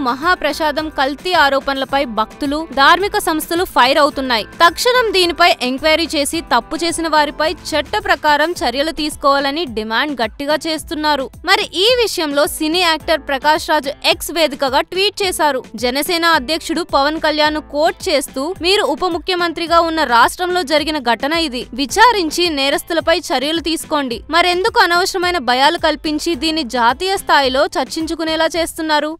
మహాప్రసాదం కల్తీ ఆరోపణలపై భక్తులు, ధార్మిక సంస్థలు ఫైర్ అవుతున్నాయి. తక్షణం దీనిపై ఎంక్వైరీ చేసి తప్పు చేసిన వారిపై చట్ట ప్రకారం చర్యలు తీసుకోవాలని డిమాండ్ గట్టిగా చేస్తున్నారు. మరి ఈ విషయంలో cine actor Prakash Raj X వేదికగా ట్వీట్ చేశారు. జనసేన అధ్యక్షుడు పవన్ కళ్యాణ్ కోట్ చేస్తూ, మీరు ఉప ముఖ్యమంత్రిగా ఉన్న రాష్ట్రంలో జరిగిన ఘటన ఇది. విచారించి నేరస్తులపై చర్యలు తీసుకోండి. మరెందుకు అనవసరమైన భయాలు కల్పించి దీన్ని జాతీయ స్థాయిలో చర్చించుకునేలా చేస్తున్నారు?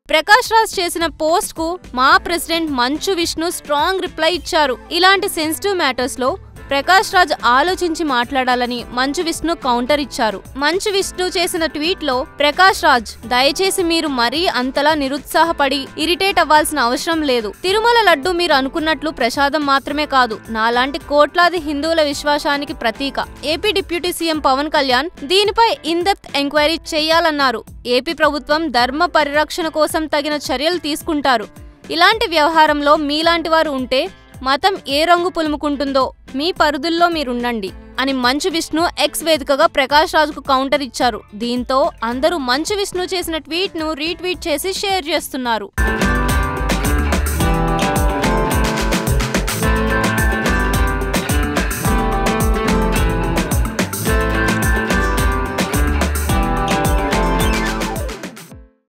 ప్రకాష్ రాజ్ చేసిన పోస్ట్ కు మా president Manchu Vishnu strong reply ఇచ్చారు. ఇలాంటి సెన్సిటివ్ మ్యాటర్స్ లో ప్రకాష్ రాజ్ ఆలోచించి మాట్లాడాలని మంచు విష్ణు కౌంటర్ ఇచ్చారు. మంచు విష్ణు చేసిన ట్వీట్ లో, ప్రకాష్ రాజ్ దయచేసి మీరు మరీ అంతలా నిరుత్సాహపడి ఇరిటేట్ అవ్వాల్సిన అవసరం లేదు. తిరుమల లడ్డు మీరు అనుకున్నట్లు ప్రసాదం మాత్రమే కాదు, నాలాంటి కోట్లాది హిందువుల విశ్వాసానికి ప్రతీక. AP deputy CM Pawan Kalyan దీనిపై ఇన్ డెప్త్ ఎంక్వైరీ చేయాలన్నారు. ఏపీ ప్రభుత్వం ధర్మ పరిరక్షణ కోసం తగిన చర్యలు తీసుకుంటారు. ఇలాంటి వ్యవహారంలో మీలాంటి వారు ఉంటే మతం ఏ రంగు పులుముకుంటుందో మీ పరిధుల్లో మీరుండండి అని మంచు విష్ణు ఎక్స్ వేదికగా ప్రకాష్ రాజ్ కు కౌంటర్ ఇచ్చారు. దీంతో అందరూ మంచు విష్ణు చేసిన ట్వీట్ ను రీట్వీట్ చేసి షేర్ చేస్తున్నారు.